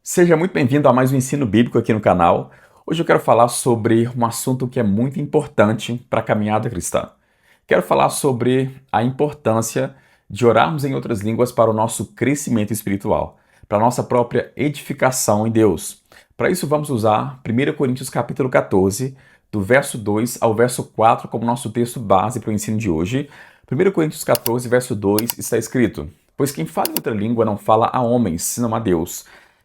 Seja muito bem-vindo a mais um ensino bíblico aqui no canal. Hoje eu quero falar sobre um assunto que é muito importante para a caminhada cristã. Quero falar sobre a importância de orarmos em outras línguas para o nosso crescimento espiritual, para a nossa própria edificação em Deus. Para isso vamos usar 1 Coríntios capítulo 14, do verso 2 ao verso 4 como nosso texto base para o ensino de hoje. 1 Coríntios 14, verso 2 está escrito: Pois quem fala em outra língua não fala a homens, senão a Deus,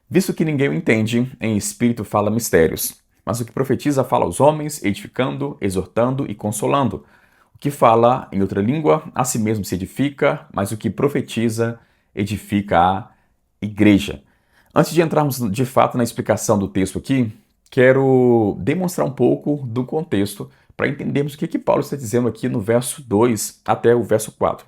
visto que ninguém o entende, em espírito fala mistérios. Mas o que profetiza fala aos homens, edificando, exortando e consolando. O que fala em outra língua, a si mesmo se edifica, mas o que profetiza, edifica a igreja. Antes de entrarmos de fato na explicação do texto aqui, quero demonstrar um pouco do contexto para entendermos o que Paulo está dizendo aqui no verso 2 até o verso 4.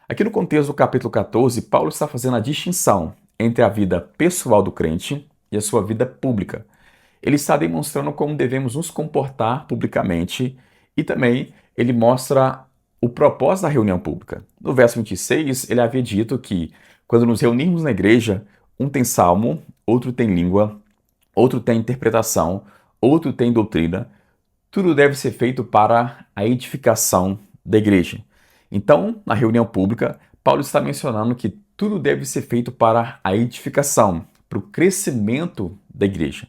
Aqui no contexto do capítulo 14, Paulo está fazendo a distinção entre a vida pessoal do crente e a sua vida pública. Ele está demonstrando como devemos nos comportar publicamente e também ele mostra o propósito da reunião pública. No verso 26, ele havia dito que quando nos reunirmos na igreja, um tem salmo, outro tem língua, outro tem interpretação, outro tem doutrina. Tudo deve ser feito para a edificação da igreja. Então, na reunião pública, Paulo está mencionando que tudo deve ser feito para a edificação, para o crescimento da igreja.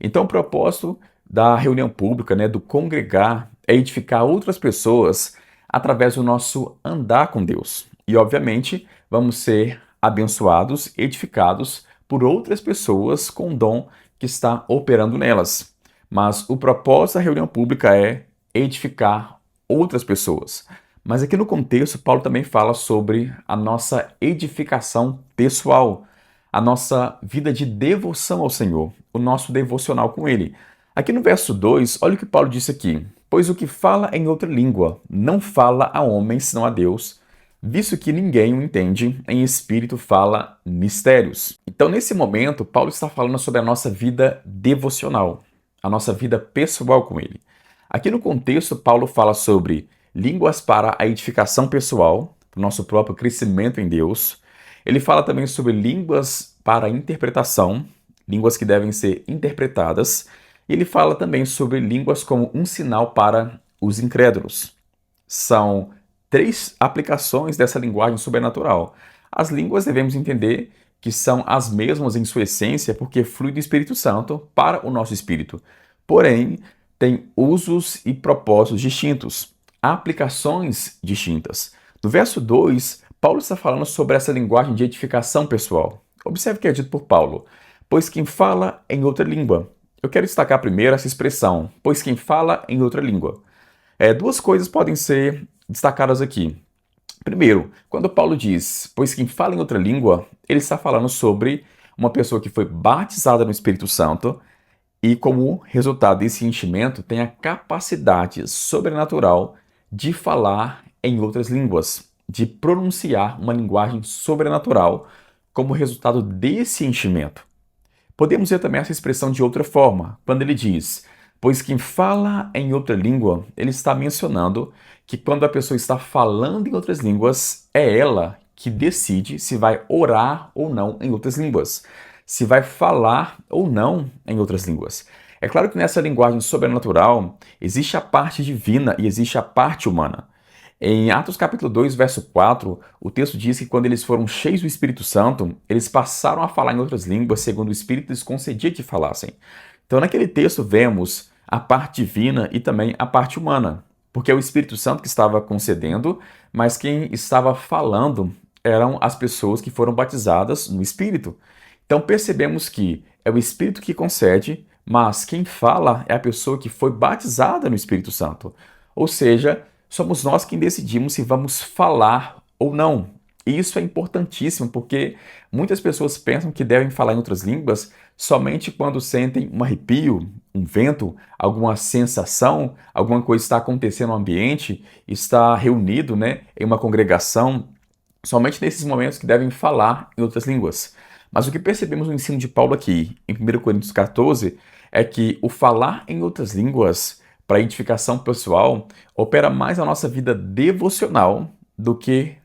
Então, o propósito da reunião pública, do congregar, é edificar outras pessoas através do nosso andar com Deus. E, obviamente, vamos ser abençoados, edificados por outras pessoas com o dom que está operando nelas. Mas o propósito da reunião pública é edificar outras pessoas. Mas aqui no contexto, Paulo também fala sobre a nossa edificação pessoal, a nossa vida de devoção ao Senhor, o nosso devocional com Ele. Aqui no verso 2, olha o que Paulo disse aqui: Pois o que fala em outra língua não fala a homem senão a Deus, visto que ninguém o entende, em espírito fala mistérios. Então, nesse momento, Paulo está falando sobre a nossa vida devocional, a nossa vida pessoal com Ele. Aqui no contexto, Paulo fala sobre línguas para a edificação pessoal, para o nosso próprio crescimento em Deus. Ele fala também sobre línguas para a interpretação, línguas que devem ser interpretadas. E ele fala também sobre línguas como um sinal para os incrédulos. São três aplicações dessa linguagem sobrenatural. As línguas devemos entender que são as mesmas em sua essência, porque flui do Espírito Santo para o nosso espírito. Porém, tem usos e propósitos distintos, aplicações distintas. No verso 2, Paulo está falando sobre essa linguagem de edificação pessoal. Observe o que é dito por Paulo: pois quem fala em outra língua. Eu quero destacar primeiro essa expressão, pois quem fala em outra língua. Duas coisas podem ser destacadas aqui. Primeiro, quando Paulo diz, pois quem fala em outra língua, ele está falando sobre uma pessoa que foi batizada no Espírito Santo e, como resultado desse enchimento, tem a capacidade sobrenatural de falar em outras línguas, de pronunciar uma linguagem sobrenatural como resultado desse enchimento. Podemos ver também essa expressão de outra forma, quando ele diz, pois quem fala em outra língua, ele está mencionando que quando a pessoa está falando em outras línguas, é ela que decide se vai orar ou não em outras línguas, se vai falar ou não em outras línguas. É claro que nessa linguagem sobrenatural existe a parte divina e existe a parte humana. Em Atos capítulo 2, verso 4, o texto diz que quando eles foram cheios do Espírito Santo, eles passaram a falar em outras línguas segundo o Espírito lhes concedia que falassem. Então naquele texto vemos a parte divina e também a parte humana, porque é o Espírito Santo que estava concedendo, mas quem estava falando eram as pessoas que foram batizadas no Espírito. Então percebemos que é o Espírito que concede, mas quem fala é a pessoa que foi batizada no Espírito Santo. Ou seja, somos nós quem decidimos se vamos falar ou não. E isso é importantíssimo porque muitas pessoas pensam que devem falar em outras línguas somente quando sentem um arrepio, um vento, alguma sensação, alguma coisa está acontecendo no ambiente, está reunido, em uma congregação. Somente nesses momentos que devem falar em outras línguas. Mas o que percebemos no ensino de Paulo aqui, em 1 Coríntios 14, é que o falar em outras línguas para edificação pessoal opera mais na nossa vida devocional do que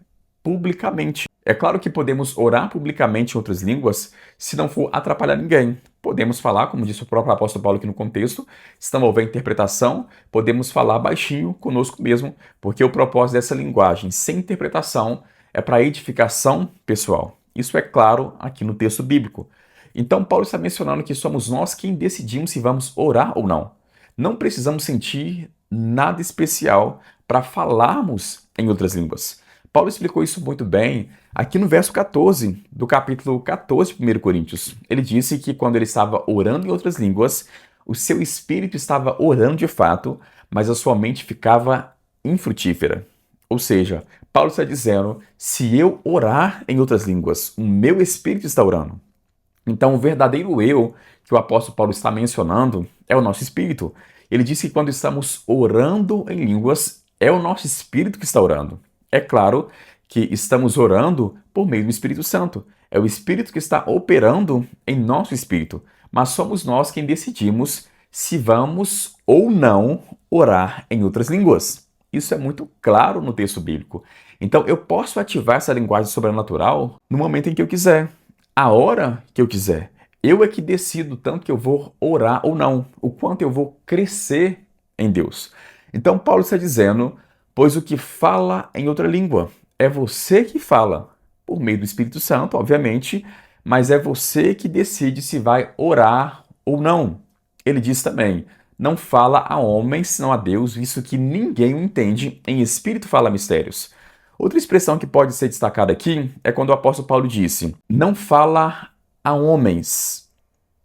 publicamente. É claro que podemos orar publicamente em outras línguas se não for atrapalhar ninguém. Podemos falar, como disse o próprio apóstolo Paulo aqui no contexto, se não houver interpretação, podemos falar baixinho conosco mesmo, porque o propósito dessa linguagem sem interpretação é para edificação pessoal. Isso é claro aqui no texto bíblico. Então, Paulo está mencionando que somos nós quem decidimos se vamos orar ou não. Não precisamos sentir nada especial para falarmos em outras línguas. Paulo explicou isso muito bem aqui no verso 14 do capítulo 14 de 1 Coríntios. Ele disse que quando ele estava orando em outras línguas, o seu espírito estava orando de fato, mas a sua mente ficava infrutífera. Ou seja, Paulo está dizendo, se eu orar em outras línguas, o meu espírito está orando. Então, o verdadeiro eu que o apóstolo Paulo está mencionando é o nosso espírito. Ele disse que quando estamos orando em línguas, é o nosso espírito que está orando. É claro que estamos orando por meio do Espírito Santo. É o Espírito que está operando em nosso espírito. Mas somos nós quem decidimos se vamos ou não orar em outras línguas. Isso é muito claro no texto bíblico. Então, eu posso ativar essa linguagem sobrenatural no momento em que eu quiser, a hora que eu quiser. Eu é que decido tanto que eu vou orar ou não, o quanto eu vou crescer em Deus. Então, Paulo está dizendo, pois o que fala em outra língua é você que fala, por meio do Espírito Santo, obviamente, mas é você que decide se vai orar ou não. Ele diz também, não fala a homens, senão a Deus, visto que ninguém o entende, em espírito fala mistérios. Outra expressão que pode ser destacada aqui é quando o apóstolo Paulo disse, não fala a homens.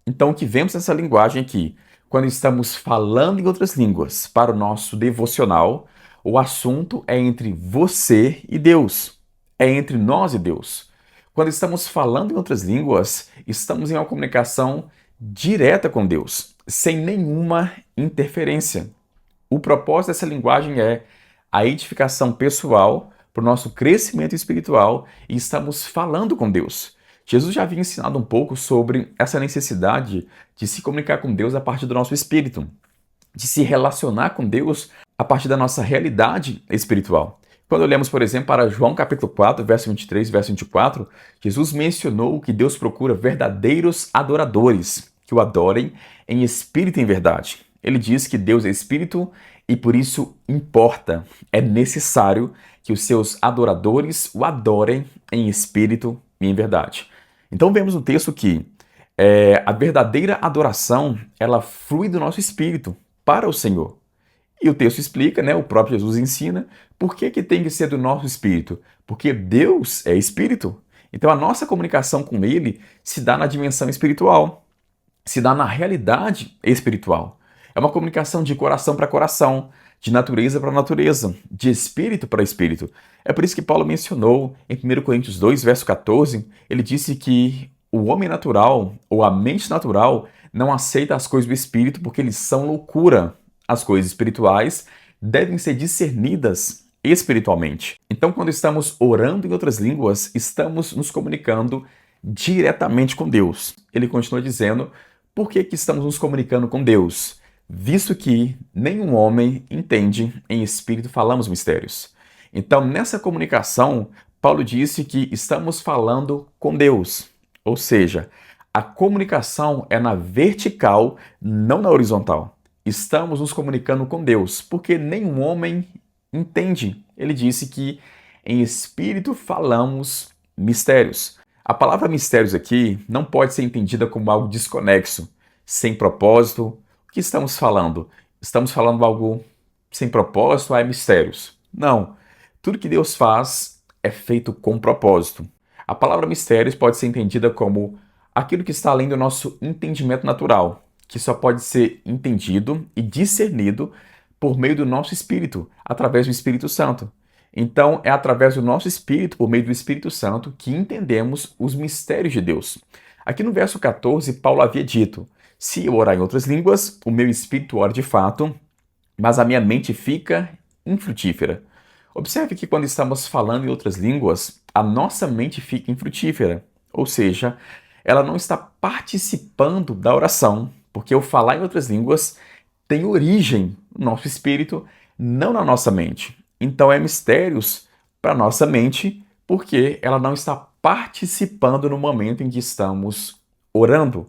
Então, o que vemos nessa linguagem aqui, quando estamos falando em outras línguas para o nosso devocional, o assunto é entre você e Deus, é entre nós e Deus. Quando estamos falando em outras línguas, estamos em uma comunicação direta com Deus, sem nenhuma interferência. O propósito dessa linguagem é a edificação pessoal para o nosso crescimento espiritual e estamos falando com Deus. Jesus já havia ensinado um pouco sobre essa necessidade de se comunicar com Deus a partir do nosso espírito, de se relacionar com Deus a partir da nossa realidade espiritual. Quando olhamos, por exemplo, para João capítulo 4, verso 23 e verso 24, Jesus mencionou que Deus procura verdadeiros adoradores, que o adorem em espírito e em verdade. Ele diz que Deus é espírito e por isso importa, é necessário que os seus adoradores o adorem em espírito e em verdade. Então vemos no texto que a verdadeira adoração, ela flui do nosso espírito para o Senhor. E o texto explica, o próprio Jesus ensina, por que tem que ser do nosso espírito? Porque Deus é espírito. Então a nossa comunicação com Ele se dá na dimensão espiritual, se dá na realidade espiritual. É uma comunicação de coração para coração, de natureza para natureza, de espírito para espírito. É por isso que Paulo mencionou em 1 Coríntios 2, verso 14, ele disse que o homem natural, ou a mente natural, não aceita as coisas do espírito porque eles são loucura. As coisas espirituais devem ser discernidas espiritualmente. Então, quando estamos orando em outras línguas, estamos nos comunicando diretamente com Deus. Ele continua dizendo, por que estamos nos comunicando com Deus? Visto que nenhum homem entende, em espírito falamos mistérios. Então, nessa comunicação, Paulo disse que estamos falando com Deus. Ou seja, a comunicação é na vertical, não na horizontal. Estamos nos comunicando com Deus, porque nenhum homem entende. Ele disse que em espírito falamos mistérios. A palavra mistérios aqui não pode ser entendida como algo desconexo, sem propósito. O que estamos falando? Estamos falando algo sem propósito, é mistérios. Não. Tudo que Deus faz é feito com propósito. A palavra mistérios pode ser entendida como aquilo que está além do nosso entendimento natural, que só pode ser entendido e discernido por meio do nosso espírito, através do Espírito Santo. Então, é através do nosso espírito, por meio do Espírito Santo, que entendemos os mistérios de Deus. Aqui no verso 14, Paulo havia dito, se eu orar em outras línguas, o meu espírito ora de fato, mas a minha mente fica infrutífera. Observe que quando estamos falando em outras línguas, a nossa mente fica infrutífera, ou seja, ela não está participando da oração, porque o falar em outras línguas tem origem no nosso espírito, não na nossa mente. Então é mistérios para a nossa mente, porque ela não está participando no momento em que estamos orando.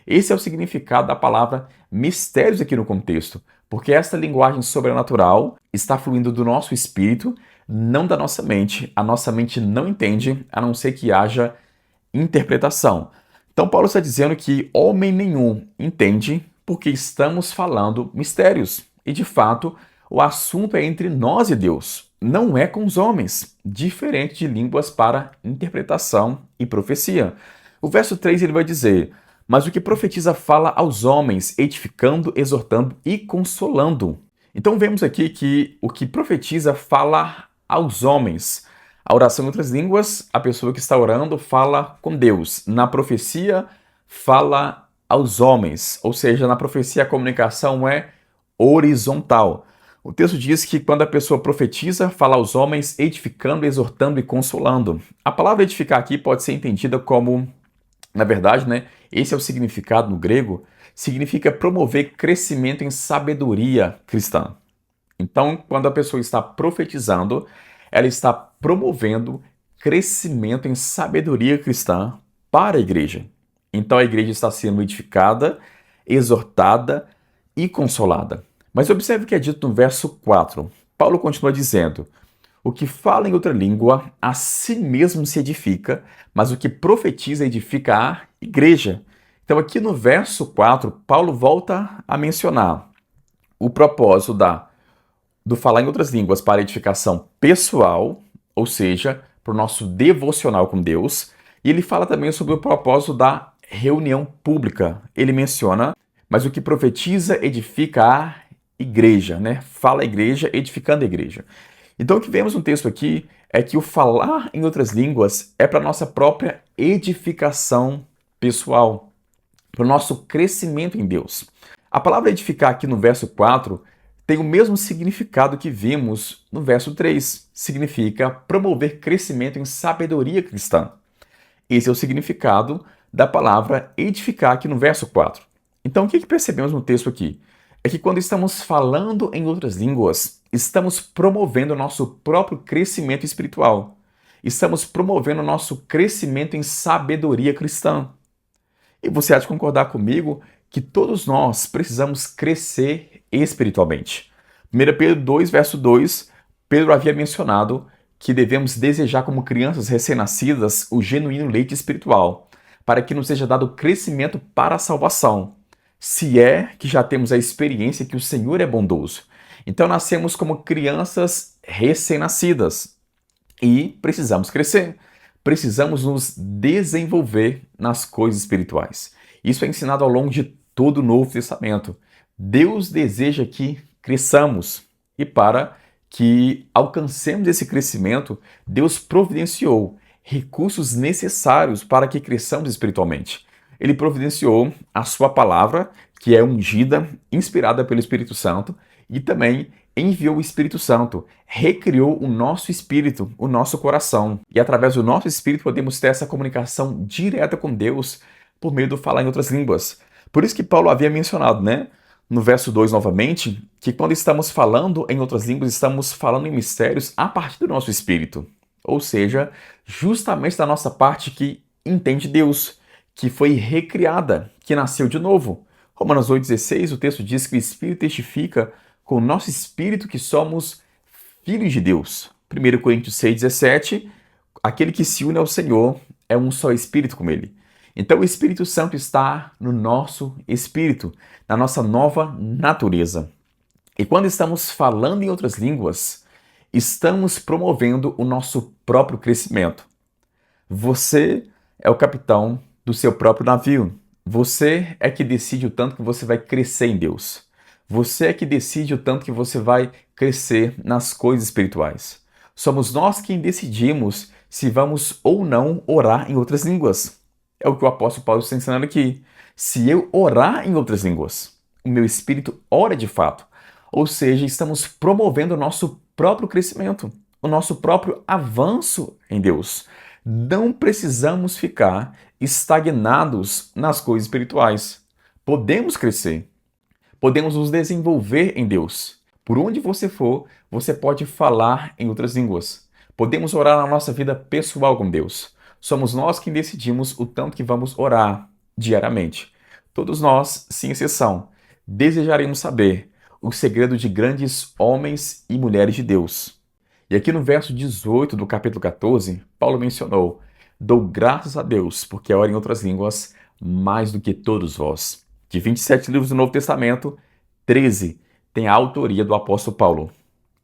Esse é o significado da palavra mistérios aqui no contexto, porque esta linguagem sobrenatural está fluindo do nosso espírito, não da nossa mente. A nossa mente não entende, a não ser que haja interpretação. Então, Paulo está dizendo que homem nenhum entende porque estamos falando mistérios. E, de fato, o assunto é entre nós e Deus, não é com os homens, diferente de línguas para interpretação e profecia. O verso 3 ele vai dizer: mas o que profetiza fala aos homens, edificando, exortando e consolando. Então vemos aqui que o que profetiza fala aos homens. A oração em outras línguas, a pessoa que está orando fala com Deus. Na profecia, fala aos homens. Ou seja, na profecia a comunicação é horizontal. O texto diz que quando a pessoa profetiza, fala aos homens, edificando, exortando e consolando. A palavra edificar aqui pode ser entendida como, na verdade, esse é o significado no grego, significa promover crescimento em sabedoria cristã. Então, quando a pessoa está profetizando, ela está promovendo crescimento em sabedoria cristã para a igreja. Então, a igreja está sendo edificada, exortada e consolada. Mas observe o que é dito no verso 4. Paulo continua dizendo: o que fala em outra língua, a si mesmo se edifica, mas o que profetiza edifica a igreja. Então, aqui no verso 4, Paulo volta a mencionar o propósito do falar em outras línguas para edificação pessoal, ou seja, para o nosso devocional com Deus. E ele fala também sobre o propósito da reunião pública. Ele menciona: mas o que profetiza edifica a igreja, Fala a igreja, edificando a igreja. Então o que vemos no texto aqui é que o falar em outras línguas é para a nossa própria edificação pessoal, para o nosso crescimento em Deus. A palavra edificar aqui no verso 4 tem o mesmo significado que vimos no verso 3. Significa promover crescimento em sabedoria cristã. Esse é o significado da palavra edificar aqui no verso 4. Então o que percebemos no texto aqui? É que quando estamos falando em outras línguas, estamos promovendo o nosso próprio crescimento espiritual. Estamos promovendo o nosso crescimento em sabedoria cristã. E você há de concordar comigo que todos nós precisamos crescer espiritualmente. 1 Pedro 2, verso 2, Pedro havia mencionado que devemos desejar como crianças recém-nascidas o genuíno leite espiritual, para que nos seja dado crescimento para a salvação, se é que já temos a experiência que o Senhor é bondoso. Então nascemos como crianças recém-nascidas e precisamos crescer. Precisamos nos desenvolver nas coisas espirituais. Isso é ensinado ao longo de todo o Novo Testamento. Deus deseja que cresçamos e para que alcancemos esse crescimento, Deus providenciou recursos necessários para que cresçamos espiritualmente. Ele providenciou a sua palavra, que é ungida, inspirada pelo Espírito Santo, e também enviou o Espírito Santo, recriou o nosso espírito, o nosso coração. E através do nosso espírito podemos ter essa comunicação direta com Deus por meio do falar em outras línguas. Por isso que Paulo havia mencionado, no verso 2 novamente, que quando estamos falando em outras línguas, estamos falando em mistérios a partir do nosso espírito. Ou seja, justamente da nossa parte que entende Deus, que foi recriada, que nasceu de novo. Romanos 8,16, o texto diz que o Espírito testifica com o nosso espírito que somos filhos de Deus. 1 Coríntios 6,17, aquele que se une ao Senhor é um só espírito com ele. Então o Espírito Santo está no nosso espírito, na nossa nova natureza. E quando estamos falando em outras línguas, estamos promovendo o nosso próprio crescimento. Você é o capitão do seu próprio navio. Você é que decide o tanto que você vai crescer em Deus. Você é que decide o tanto que você vai crescer nas coisas espirituais. Somos nós quem decidimos se vamos ou não orar em outras línguas. É o que o apóstolo Paulo está ensinando aqui. Se eu orar em outras línguas, o meu espírito ora de fato. Ou seja, estamos promovendo o nosso próprio crescimento, o nosso próprio avanço em Deus. Não precisamos ficar estagnados nas coisas espirituais. Podemos crescer. Podemos nos desenvolver em Deus. Por onde você for, você pode falar em outras línguas. Podemos orar na nossa vida pessoal com Deus. Somos nós quem decidimos o tanto que vamos orar diariamente. Todos nós, sem exceção, desejaremos saber o segredo de grandes homens e mulheres de Deus. E aqui no verso 18 do capítulo 14, Paulo mencionou: Dou graças a Deus, porque oro em outras línguas mais do que todos vós. De 27 livros do Novo Testamento, 13 tem a autoria do apóstolo Paulo.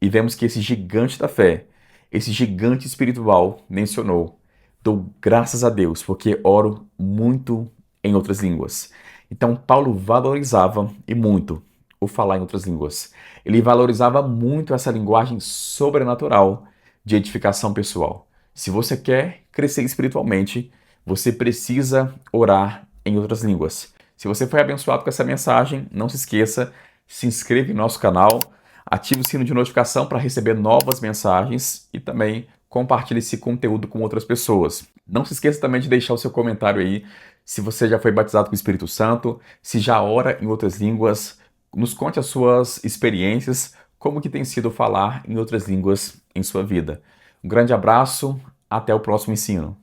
E vemos que esse gigante da fé, esse gigante espiritual, mencionou: Dou graças a Deus, porque oro muito em outras línguas. Então, Paulo valorizava e muito o falar em outras línguas. Ele valorizava muito essa linguagem sobrenatural de edificação pessoal. Se você quer crescer espiritualmente, você precisa orar em outras línguas. Se você foi abençoado com essa mensagem, não se esqueça, se inscreva em nosso canal, ative o sino de notificação para receber novas mensagens e também compartilhe esse conteúdo com outras pessoas. Não se esqueça também de deixar o seu comentário aí, se você já foi batizado com o Espírito Santo, se já ora em outras línguas. Nos conte as suas experiências, como que tem sido falar em outras línguas em sua vida. Um grande abraço, até o próximo ensino.